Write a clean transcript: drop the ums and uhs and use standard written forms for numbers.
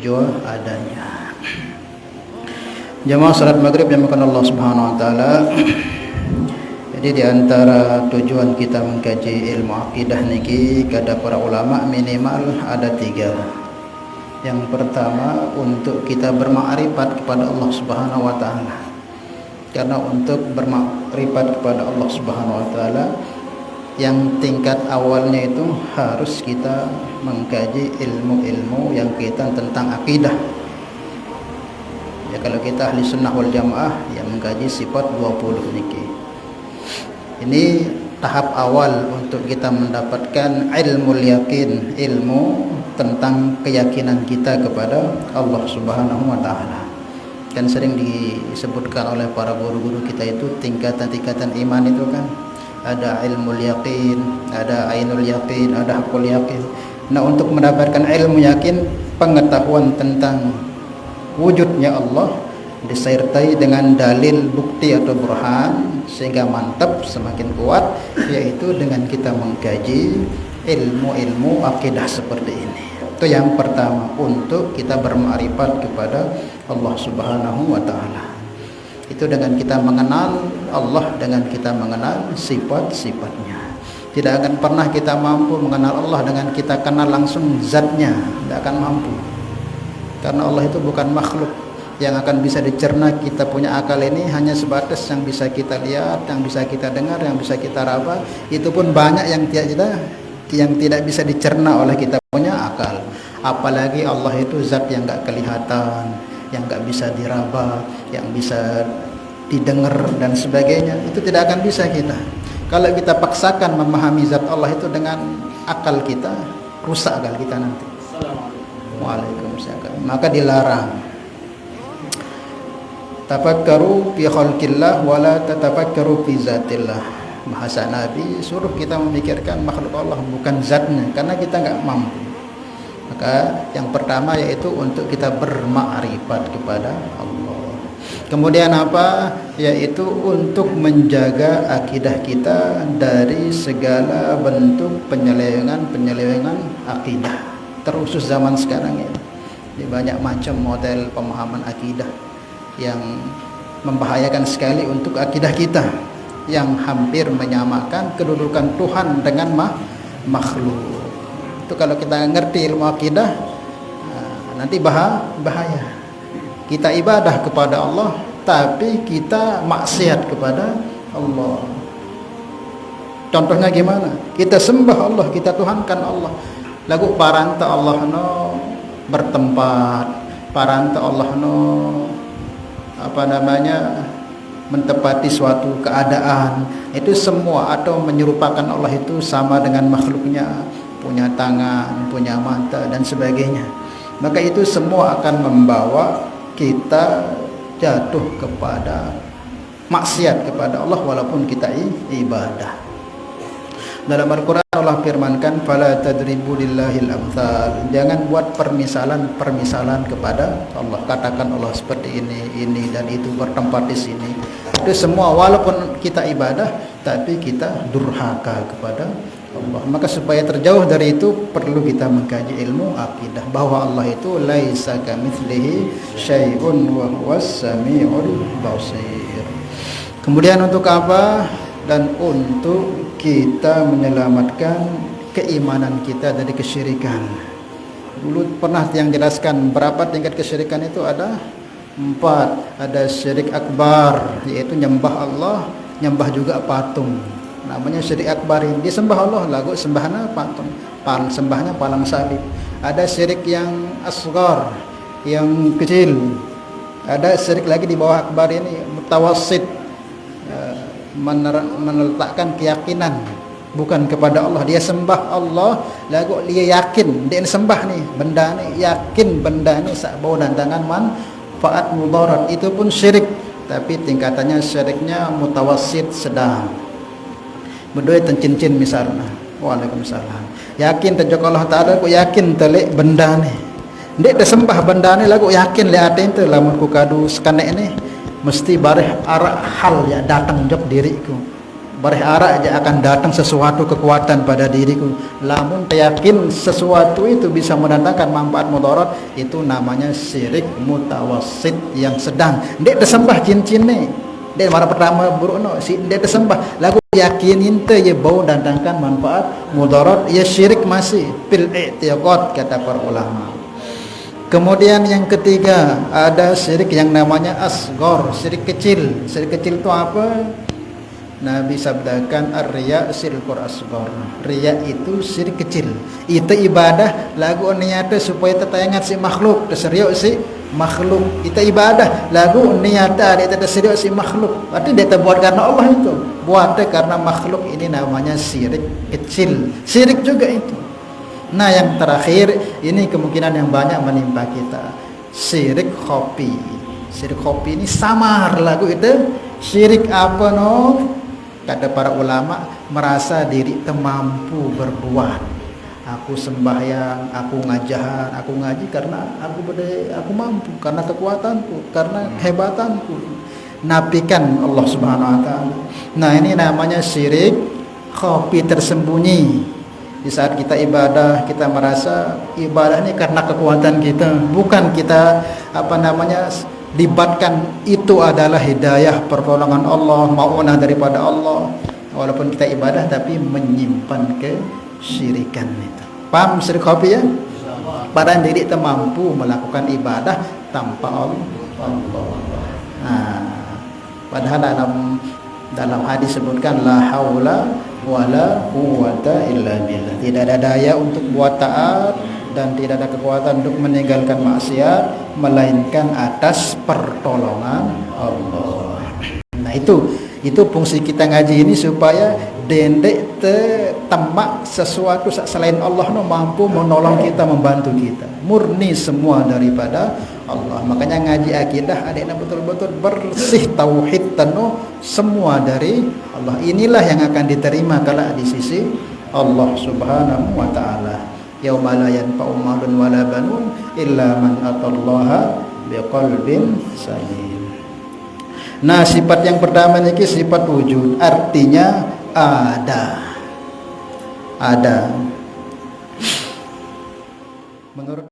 jua adanya. Jamaah salat maghrib yang dimuliakan Allah Subhanahu wa taala. Jadi di antara tujuan kita mengkaji ilmu akidah niki kata para ulama minimal ada 3. Yang pertama untuk kita bermakrifat kepada Allah Subhanahu wa taala. Karena untuk bermakrifat kepada Allah Subhanahu wa taala yang tingkat awalnya itu harus kita mengkaji ilmu-ilmu yang kaitan tentang akidah. Ya kalau kita ahli sunnah wal jamaah yang mengkaji sifat 20 niki. Ini tahap awal untuk kita mendapatkan ilmu yakin, ilmu tentang keyakinan kita kepada Allah Subhanahu wa taala. Dan sering disebutkan oleh para guru-guru kita itu tingkatan-tingkatan iman itu kan. Ada ilmu yakin, ada ainul yakin, ada hakul yakin. Nah, untuk mendapatkan ilmu yakin, pengetahuan tentang wujudnya Allah disertai dengan dalil bukti atau burhan sehingga mantap semakin kuat, yaitu dengan kita mengkaji ilmu-ilmu akidah seperti ini. Itu yang pertama untuk kita bermakrifat kepada Allah Subhanahu wa taala. Itu dengan kita mengenal Allah, dengan kita mengenal sifat-sifatnya. Tidak akan pernah kita mampu mengenal Allah dengan kita kenal langsung zatnya, tidak akan mampu. Karena Allah itu bukan makhluk yang akan bisa dicerna. Kita punya akal ini hanya sebatas yang bisa kita lihat, yang bisa kita dengar, yang bisa kita raba. Itu pun banyak yang tidak bisa dicerna oleh kita punya akal. Apalagi Allah itu zat yang enggak kelihatan, yang enggak bisa diraba, yang bisa didengar dan sebagainya. Itu tidak akan bisa kita. Kalau kita paksakan memahami zat Allah itu dengan akal kita, rusak akal kita nanti. Waalaikumsalam. Maka dilarang. Tafakkaru fi khalqillah wa la tatafakkaru fi zatillah. Bahasa Nabi suruh kita memikirkan makhluk Allah, bukan zatnya, karena kita enggak mampu. Maka yang pertama yaitu untuk kita bermakrifat kepada Allah. Kemudian apa? Yaitu untuk menjaga akidah kita dari segala bentuk penyelewengan akidah. Terusus zaman sekarang ini. Di banyak macam model pemahaman akidah yang membahayakan sekali untuk akidah kita, yang hampir menyamakan kedudukan Tuhan dengan makhluk. Itu kalau kita ngerti ilmu akidah, nanti bahaya. Kita ibadah kepada Allah, tapi kita maksiat kepada Allah. Contohnya gimana? Kita sembah Allah, kita tuhankan Allah. Lagu paranta Allah no bertempat, paranta Allah no mentepati suatu keadaan. Itu semua atau menyerupakan Allah itu sama dengan makhluknya, punya tangan, punya mata dan sebagainya. Maka itu semua akan membawa kita jatuh kepada maksiat kepada Allah walaupun kita ibadah. Dalam Al-Quran Allah firmankan, fala tadribu lillahil amthal. Jangan buat permisalan kepada Allah. Katakan Allah seperti ini dan itu, bertempat di sini. Itu semua walaupun kita ibadah, tapi kita durhaka kepada Allah. Maka supaya terjauh dari itu perlu kita mengkaji ilmu akidah bahwa Allah itu laisa kamitslihi syai'un wa huwas samiul basir. Kemudian untuk apa? Dan untuk kita menyelamatkan keimanan kita dari kesyirikan. Dulu pernah yang jelaskan berapa tingkat kesyirikan itu ada 4. Ada syirik akbar, yaitu nyembah Allah, nyembah juga patung. Namanya syirik akbar. Dia sembah Allah, lagu sembahnya patung, sembahnya palang salib. Ada syirik yang asghar, yang kecil. Ada syirik lagi di bawah akbar ini, mutawassit, meletakkan keyakinan bukan kepada Allah. Dia sembah Allah, lagu dia yakin dia sembah nih benda ni, yakin benda ni sak bau dan tangan manfaat mudarat. Itu pun syirik, tapi tingkatannya syiriknya mutawassit, sedang. Berdua cincin misalnya. Waalaikumsalam. Yakin terjog Allah Taala, ku yakin telik benda ni. Dia sembah benda ni, lagu yakin lihat itu lamun ku kadu sekanek ni mesti bareh arah hal ya datang jok diriku. berharap aja akan datang sesuatu kekuatan pada diriku. Lamun yakin sesuatu itu bisa mendatangkan manfaat mudarat, itu namanya syirik mutawassit yang sedang. Dek disembah cincin nih. Dek mara pertama burukno si dek disembah. Lagu yakinin teh ye bau datangkan manfaat mudarat, ya syirik masih fil i'tiqad kata para ulama. Kemudian yang ketiga ada syirik yang namanya asghar, syirik kecil. Syirik kecil itu apa? Nabi sabdakan ar-riya syirkur asghar. Riya itu syirik kecil. Itu ibadah lagu niatnya supaya tetayangan si makhluk, terseriuk si makhluk. Itu ibadah lagu niatnya ada terseriuk si makhluk. Berarti dia buat karena Allah itu. Buatnya karena makhluk, ini namanya syirik kecil. Syirik juga itu. Nah yang terakhir ini kemungkinan yang banyak menimpa kita, syirik khofi. Syirik khofi ini samar lagu itu. Syirik apa no? Kata para ulama, merasa diri mampu berbuat. Aku sembahyang, aku ngajar, aku ngaji karena aku mampu, karena kekuatanku, karena kehebatanku. Nafikan Allah Subhanahu wa taala. Nah ini namanya syirik khofi, tersembunyi. Di saat kita ibadah, kita merasa ibadah ini karena kekuatan kita, bukan kita libatkan itu adalah hidayah, pertolongan Allah, ma'unah daripada Allah. Walaupun kita ibadah tapi menyimpan kesyirikan itu. Paham syirik khafi ya? Padahal diri kita mampu melakukan ibadah tanpa Allah. Nah, padahal dalam hadis sebutkan la haula wala quwwata illa billah. Tidak ada daya untuk buat taat dan tidak ada kekuatan untuk meninggalkan maksiat melainkan atas pertolongan Allah. Nah itu fungsi kita ngaji ini supaya dendek temak sesuatu selain Allah no mampu menolong kita, membantu kita. Murni semua daripada Allah. Makanya ngaji akidah adanya betul-betul bersih tauhid penuh semua dari Allah. Inilah yang akan diterima kala di sisi Allah Subhanahu wa taala. Yauma la yanfa'u malun wala banun illa man atallaha biqalbin salim. Nah, sifat yang pertama niki sifat wujud, artinya ada. Menurut